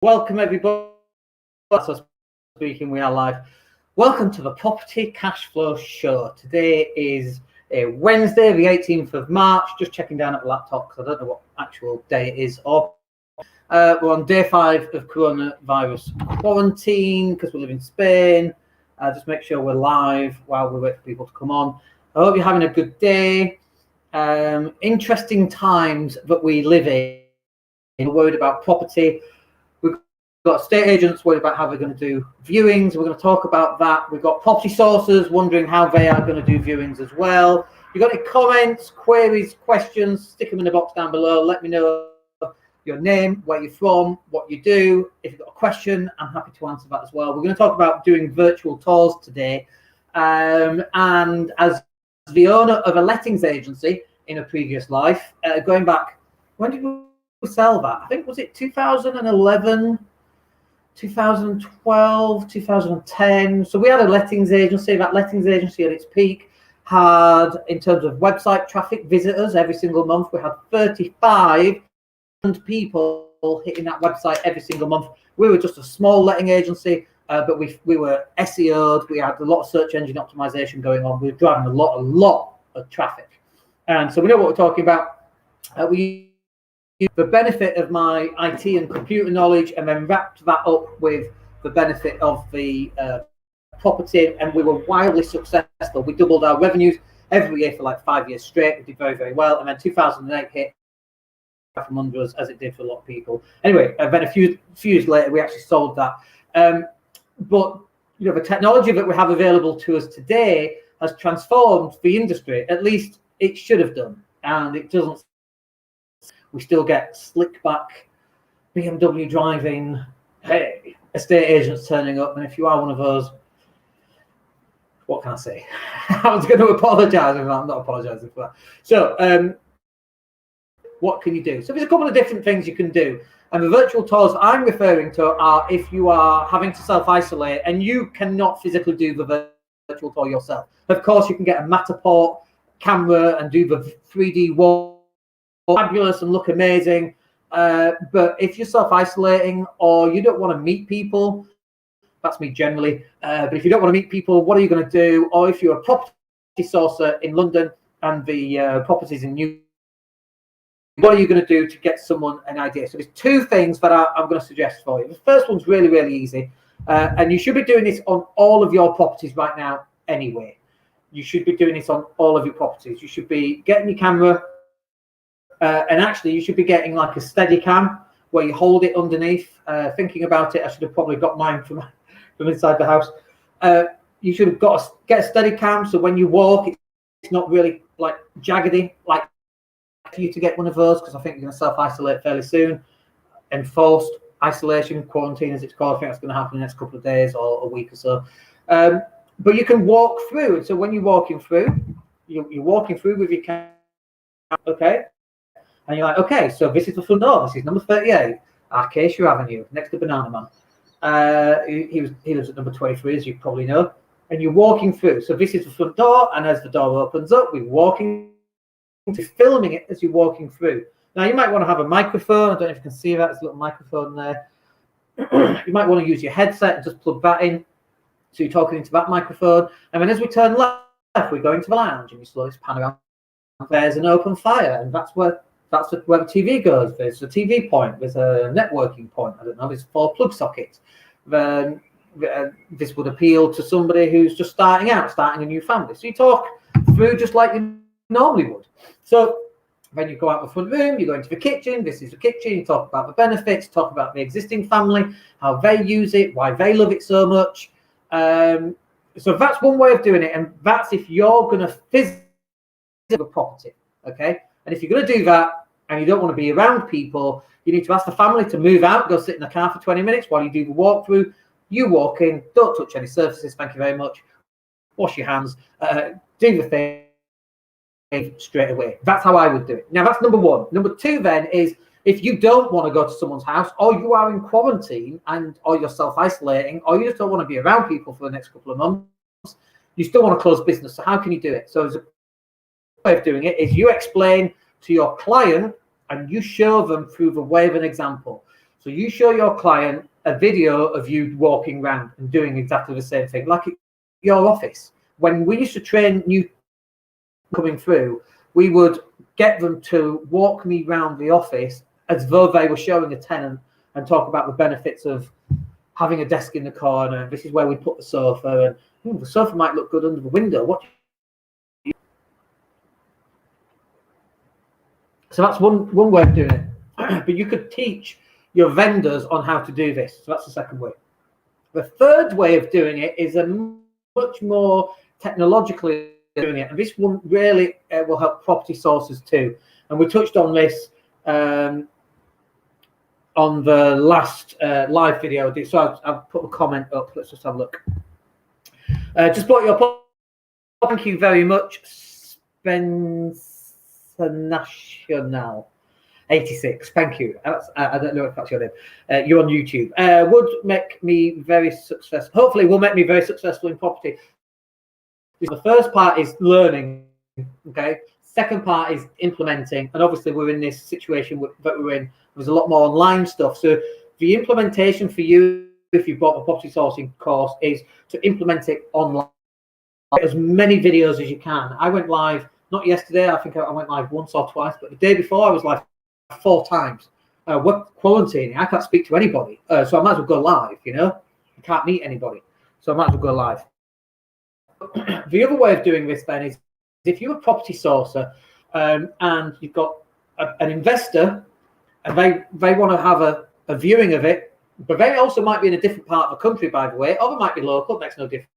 Welcome everybody. So speaking, we are live. Welcome to the Property Cashflow Show. Today is a Wednesday, the 18th of March. Just checking down at the laptop because I don't know what actual day it is. We're on day 5 of coronavirus quarantine because we live in Spain. Just make sure we're live while we wait for people to come on. I hope you're having a good day. Interesting times that we live in. We're worried about property. We've got estate agents worried about how they're going to do viewings. We're going to talk about that. We've got property sources wondering how they are going to do viewings as well. If you've got any comments, queries, questions, stick them in the box down below. Let me know your name, where you're from, what you do. If you've got a question, I'm happy to answer that as well. We're going to talk about doing virtual tours today. And as the owner of a lettings agency in a previous life, going back, when did we sell that? I think, was it 2011, 2012, 2010? So we had a lettings agency. That lettings agency at its peak had, in terms of website traffic, visitors every single month. We had 35 people hitting that website every single month. We were just a small letting agency, but we were SEO'd. We had a lot of search engine optimization going on. We were driving a lot of traffic. And so we know what we're talking about. We the benefit of my IT and computer knowledge, and then wrapped that up with the benefit of the property, and we were wildly successful. We doubled our revenues every year for like 5 years straight. We did very well, and then 2008 hit from under us, as it did for a lot of people. Anyway, then a few years later, we actually sold that. But you know, the technology that we have available to us today has transformed the industry. At least it should have done, and it doesn't. We still get slick back BMW driving, hey, estate agents turning up. And if you are one of those, what can I say? I was going to apologise, and I'm not apologising for that. So what can you do? So there's a couple of different things you can do. And the virtual tours I'm referring to are if you are having to self-isolate and you cannot physically do the virtual tour yourself. Of course, you can get a Matterport camera and do the 3D wall. Fabulous and look amazing, but if you're self-isolating or you don't want to meet people, that's me generally, but if you don't want to meet people, what are you going to do? Or if you're a property sourcer in London and the properties in New, what are you going to do to get someone an idea? So there's two things that I'm going to suggest for you. The first one's really easy, and you should be doing this on all of your properties right now anyway. You should be doing this on all of your properties. You should be getting your camera, and actually you should be getting like a steady cam where you hold it underneath. Thinking about it, I should have probably got mine from inside the house. You should have got get a steady cam, so when you walk, it's not really like jaggedy, like for you to get one of those, because I think you're going to self-isolate fairly soon. Enforced isolation, quarantine as it's called. I think that's going to happen in the next couple of days or a week or so. But you can walk through, and so when you're walking through, you're walking through with your cam, okay? And you're like, okay, so this is the front door. This is number 38, Acacia Avenue, next to Banana Man. He lives at number 23, as you probably know. And you're walking through. So this is the front door, and as the door opens up, we're walking, filming it as you're walking through. Now, you might want to have a microphone. I don't know if you can see that. There's a little microphone there. You might want to use your headset and just plug that in. So you're talking into that microphone. And then as we turn left, we go into the lounge, and you slowly pan around. There's an open fire, and that's where the TV goes. There's a TV point. There's a networking point. I don't know. There's 4 plug sockets. Then this would appeal to somebody who's just starting a new family. So you talk through just like you normally would. So then you go out the front room. You go into the kitchen. This is the kitchen. You talk about the benefits. Talk about the existing family, how they use it, why they love it so much. So that's one way of doing it, and that's if you're going to visit the property, okay? And if you're going to do that and you don't want to be around people, you need to ask the family to move out, go sit in the car for 20 minutes while you do the walkthrough. You walk in, don't touch any surfaces, thank you very much. Wash your hands, do the thing straight away. That's how I would do it. Now, that's number 1. Number 2 then is if you don't want to go to someone's house, or you are in quarantine or you're self-isolating, or you just don't want to be around people for the next couple of months, you still want to close business. So how can you do it? So there's a way of doing it is you explain to your client and you show them through the way of an example. So you show your client a video of you walking around and doing exactly the same thing, like at your office. When we used to train new coming through, we would get them to walk me around the office as though they were showing a tenant and talk about the benefits of having a desk in the corner. This is where we put the sofa, and the sofa might look good under the window. What? So that's one way of doing it. But you could teach your vendors on how to do this. So that's the second way. The third way of doing it is a much more technologically doing it, and this one really will help property sources too. And we touched on this on the last live video. So I've put a comment up. Let's just have a look. Just bought your. Thank you very much, Spencer National 86. Thank you. I don't know if that's your name. You're on YouTube. Would make me very successful. Hopefully, will make me very successful in property. The first part is learning. Okay. Second part is implementing. And obviously, we're in this situation that we're in. There's a lot more online stuff. So the implementation for you, if you've bought a property sourcing course, is to implement it online. As many videos as you can. I went live, not yesterday, I think I went live once or twice, but the day before I was live 4 times. We're quarantining, I can't speak to anybody, so I might as well go live, you know? I can't meet anybody, so I might as well go live. The other way of doing this then is if you're a property sourcer and you've got an investor and they want to have a viewing of it, but they also might be in a different part of the country, by the way, or they might be local, makes no difference.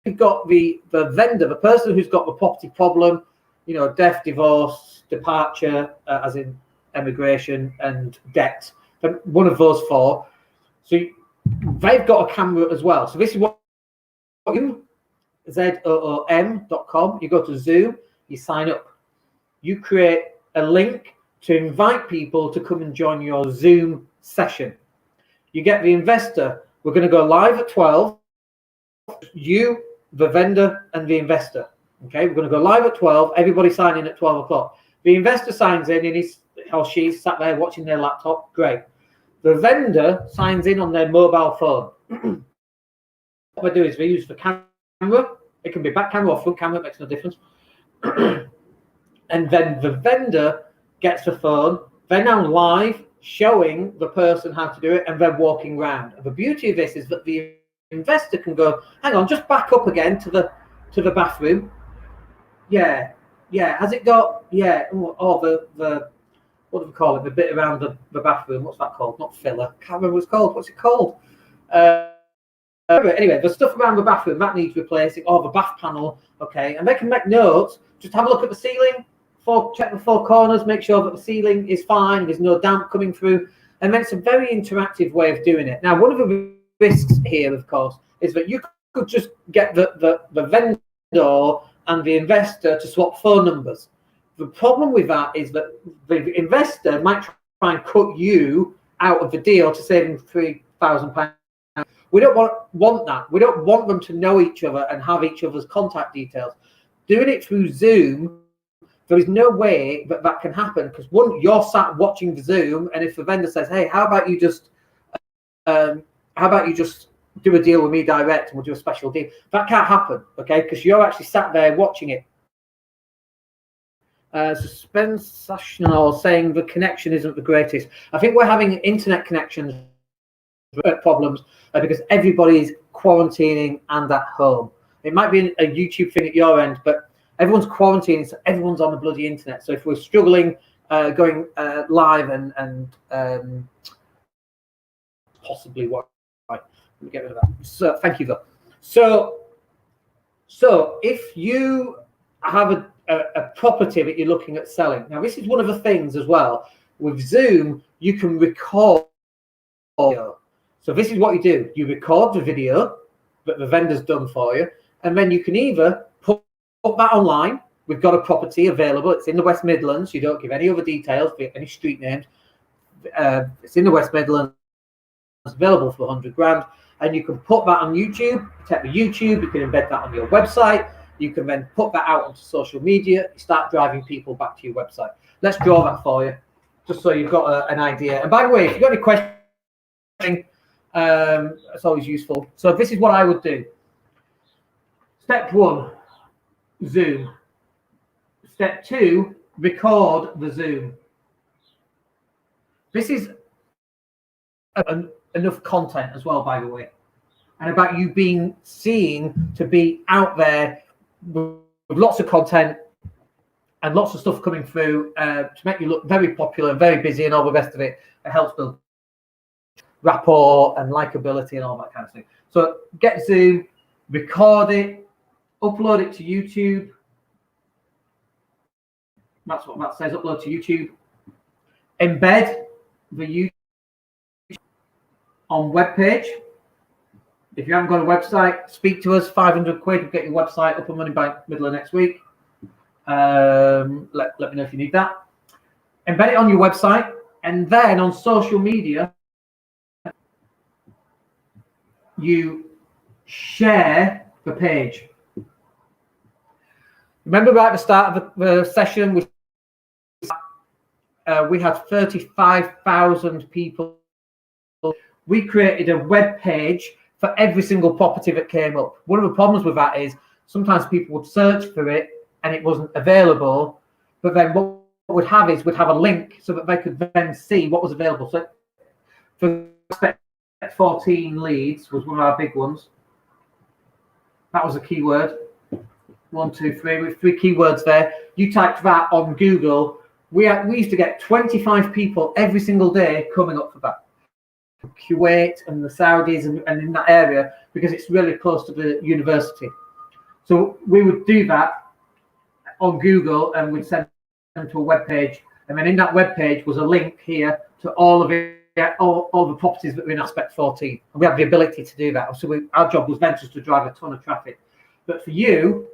You've got the vendor, the person who's got the property problem, you know, death, divorce, departure, as in emigration, and debt. One of those 4. So they've got a camera as well. So this is what zoom.com. You go to Zoom, you sign up. You create a link to invite people to come and join your Zoom session. You get the investor. We're going to go live at 12. You, the vendor, and the investor. Okay, we're going to go live at 12. Everybody sign in at 12 o'clock. The investor signs in and he's or she's sat there watching their laptop. Great. The vendor signs in on their mobile phone. What they do is they use the camera. It can be back camera or front camera, it makes no difference. And then the vendor gets the phone. They're now live showing the person how to do it, and they're walking around. And the beauty of this is that the investor can go, hang on, just back up again to the bathroom. Yeah. Has it got the what do we call it? The bit around the bathroom. What's that called? Not filler. Can't remember what it's called. What's it called? Anyway, the stuff around the bathroom that needs replacing. The bath panel. Okay, and they can make notes. Just have a look at the ceiling. Check the 4 corners. Make sure that the ceiling is fine. There's no damp coming through. And then it's a very interactive way of doing it. Now, one of the risks here, of course, is that you could just get the vendor and the investor to swap phone numbers. The problem with that is that the investor might try and cut you out of the deal to save him £3,000. We don't want that. We don't want them to know each other and have each other's contact details. Doing it through Zoom, there is no way that can happen, because one, you're sat watching the Zoom, and if the vendor says, hey, how about you just do a deal with me direct and we'll do a special deal, that can't happen, okay, because you're actually sat there watching it. Suspensational saying the connection isn't the greatest. I think we're having internet connections problems because everybody's quarantining and at home. It might be a YouTube thing at your end, but everyone's quarantining, so everyone's on the bloody internet. So if we're struggling going live and possibly what, let me get rid of that. So thank you though. So if you have a property that you're looking at selling, now this is one of the things as well with Zoom, you can record audio. So this is what you do: you record the video that the vendor's done for you, and then you can either put that online. We've got a property available. It's in the West Midlands. You don't give any other details, any street names. It's in the West Midlands. It's available for 100 grand, and you can put that on YouTube. Take the YouTube. You can embed that on your website. You can then put that out onto social media. You start driving people back to your website. Let's draw that for you. just so you've got an idea. And by the way, if you've got any questions, it's always useful. So this is what I would do. Step 1, Zoom. Step 2, record the Zoom. This is enough content as well, by the way, and about you being seen to be out there with lots of content and lots of stuff coming through to make you look very popular, very busy, and all the rest of it. It helps build rapport and likability and all that kind of thing. So get Zoom, record it, upload it to YouTube. That's what that says, upload to YouTube. Embed the YouTube on web page. If you haven't got a website, speak to us. 500 quid will get your website up and running by middle of next week. Let me know if you need that. Embed it on your website, and then on social media, you share the page. Remember right at the start of the session, we had 35,000 people. We created a web page for every single property that came up. One of the problems with that is sometimes people would search for it and it wasn't available, but then what we'd have is we'd have a link so that they could then see what was available. So for 14 leads was one of our big ones. That was a keyword. 1, 2, 3, with 3 keywords there. You typed that on Google. We used to get 25 people every single day coming up for that. Kuwait and the Saudis and in that area, because it's really close to the university. So we would do that on Google and we'd send them to a web page, and then in that web page was a link here to all of it, all the properties that were in aspect 14, and we have the ability to do that. So our job was then just to drive a ton of traffic. But for you,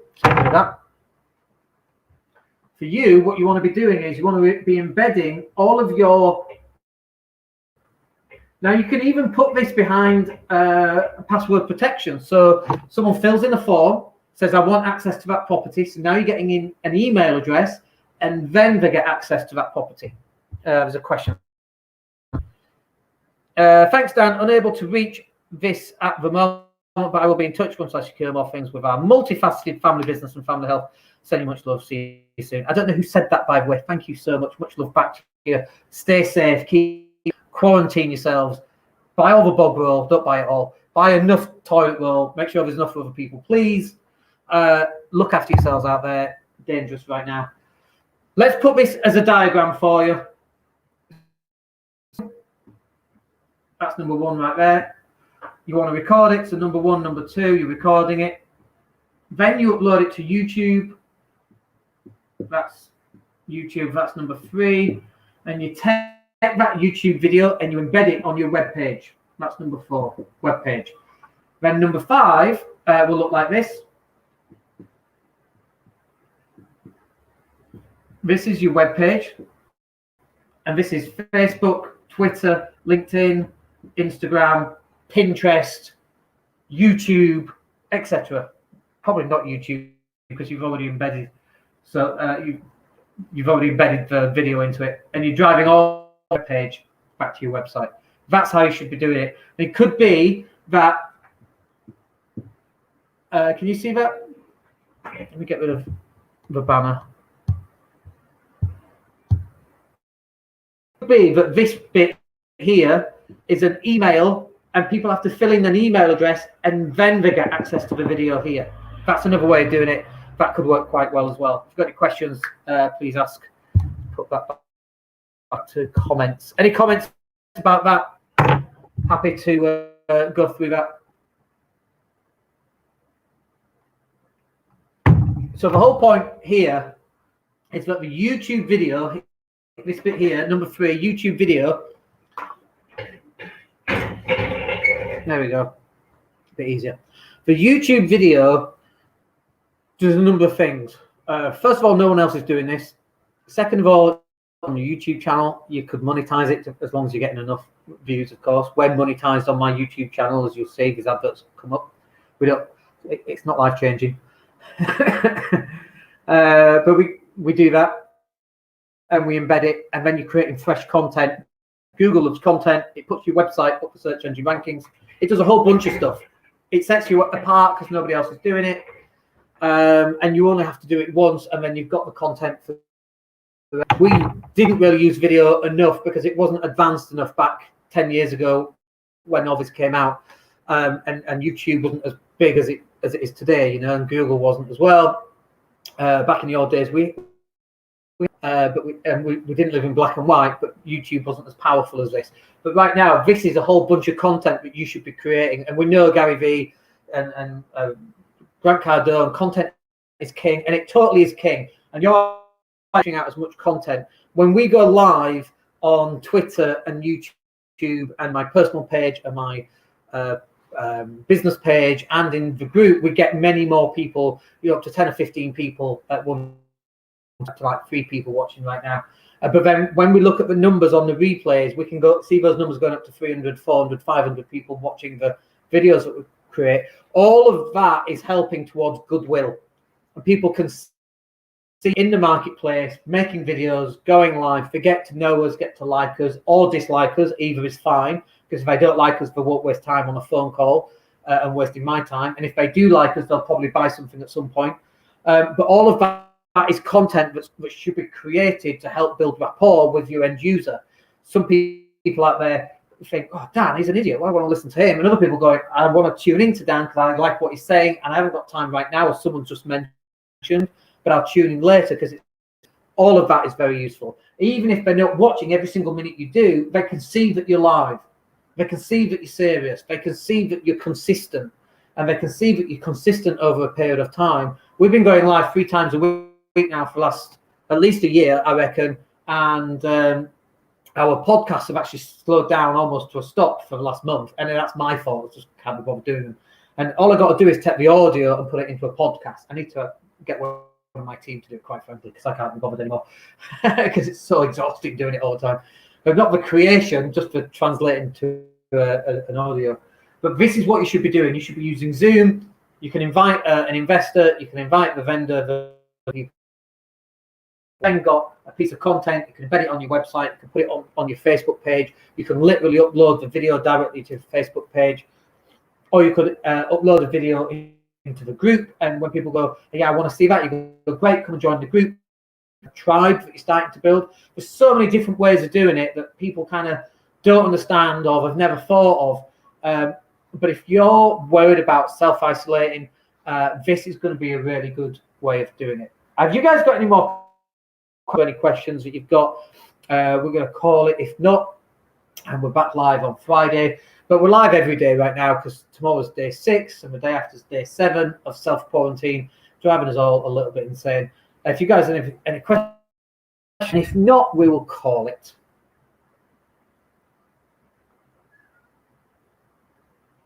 what you want to be doing is you want to be embedding all of your. Now you can even put this behind password protection. So someone fills in a form, says I want access to that property. So now you're getting in an email address, and then they get access to that property. There's a question. Thanks, Dan. Unable to reach this at the moment, but I will be in touch once I secure more things with our multifaceted family business and family health. Send you much love. See you soon. I don't know who said that, by the way. Thank you so much. Much love back to you. Stay safe. Quarantine yourselves. Buy all the bog roll. Don't buy it all. Buy enough toilet roll. Make sure there's enough for other people. Please look after yourselves out there. Dangerous right now. Let's put this as a diagram for you. That's number 1 right there. You want to record it. So number 1, number 2, you're recording it. Then you upload it to YouTube. That's YouTube. That's number 3. And you take that YouTube video and you embed it on your web page. That's number 4, web page. Then number 5 will look like this. This is your web page, and this is Facebook, Twitter, LinkedIn, Instagram, Pinterest, YouTube, etc. Probably not YouTube because you've already embedded. So you've already embedded the video into it, and you're driving all the page back to your website. That's how you should be doing it. It could be that. Can you see that? Let me get rid of the banner. It could be that this bit here is an email, and people have to fill in an email address, and then they get access to the video here. That's another way of doing it. That could work quite well as well. If you've got any questions, please ask. Put that back to comments. Any comments about that? Happy to go through that. So the whole point here is that the YouTube video, this bit here, number 3, YouTube video. There we go. A bit easier. The YouTube video does a number of things. First of all, no one else is doing this. Second of all, on your YouTube channel, you could monetize it as long as you're getting enough views, of course. We're monetized on my YouTube channel, as you'll see, these adverts come up. It's not life changing. But we do that. and we embed it, and then you're creating fresh content. Google loves content. It puts your website up for search engine rankings. It does a whole bunch of stuff. It sets you apart because nobody else is doing it. And you only have to do it once, and then you've got the content for. We didn't really use video enough because it wasn't advanced enough back 10 years ago when Novice came out, and YouTube wasn't as big as it is today, you know, and Google wasn't as well. Back in the old days, we didn't live in black and white, but YouTube wasn't as powerful as this. But right now, this is a whole bunch of content that you should be creating, and we know Gary Vee and Grant Cardone, content is king, and it totally is king. And you're pushing out as much content. When we go live on Twitter and YouTube and my personal page and my business page and in the group, we get many more people, you know, up to 10 or 15 people at one, to like 3 people watching right now. But then when we look at the numbers on the replays, we can go see those numbers going up to 300, 400, 500 people watching the videos that we create. All of that is helping towards goodwill, and people can see in the marketplace, making videos, going live. They get to know us, get to like us or dislike us. Either is fine, because if they don't like us, they won't waste time on a phone call and wasting my time. And if they do like us, they'll probably buy something at some point. But all of that is content that should be created to help build rapport with your end user. Some people out there think, oh, Dan, he's an idiot. Well, I want to listen to him. And other people going, I want to tune into Dan because I like what he's saying, and I haven't got time right now, or someone's just mentioned, but I'll tune in later, because all of that is very useful. Even if they're not watching every single minute you do, they can see that you're live. They can see that you're serious. They can see that you're consistent, and they can see that you're consistent over a period of time. We've been going live 3 times a week now for the last at least a year, I reckon, and our podcasts have actually slowed down almost to a stop for the last month, and that's my fault. I just can't be bothered doing them. And all I got to do is take the audio and put it into a podcast. I need to get one of my team to do it, quite frankly, because I can't be bothered anymore, because it's so exhausting doing it all the time. But not the creation, just for translating to an audio. But this is what you should be doing. You should be using Zoom. You can invite an investor. You can invite the vendor. You then got a piece of content. You can embed it on your website. You can put it on your Facebook page. You can literally upload the video directly to your Facebook page, or you could upload a video into the group. And when people go, yeah, I want to see that, you go, great, come and join the group. A tribe that you're starting to build. There's so many different ways of doing it that people kind of don't understand or have never thought of. But if you're worried about self-isolating, this is going to be a really good way of doing it. Have you guys got any questions that you've got? We're going to call it. If not, and we're back live on Friday. But we're live every day right now, because tomorrow's day 6 and the day after is day 7 of self-quarantine, driving us all a little bit insane. If you guys have any questions, if not, we will call it.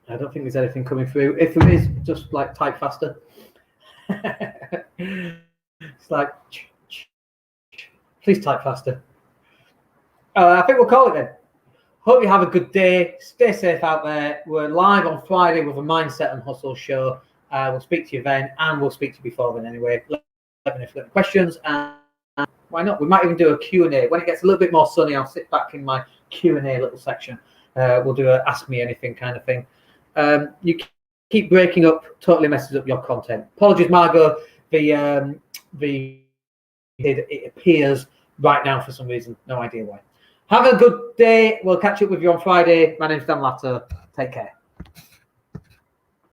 I don't think there's anything coming through. If there is, just like type faster. It's like, please type faster. I think we'll call it then. Hope you have a good day. Stay safe out there. We're live on Friday with a Mindset and Hustle show. We'll speak to you then, and we'll speak to you before then anyway. Let me know if you've got questions, and why not? We might even do a Q&A. When it gets a little bit more sunny, I'll sit back in my Q&A little section. We'll do a Ask Me Anything kind of thing. You keep breaking up, totally messes up your content. Apologies, Margot. It appears right now for some reason. No idea why. Have a good day. We'll catch up with you on Friday. My name's Dan Latto. Take care.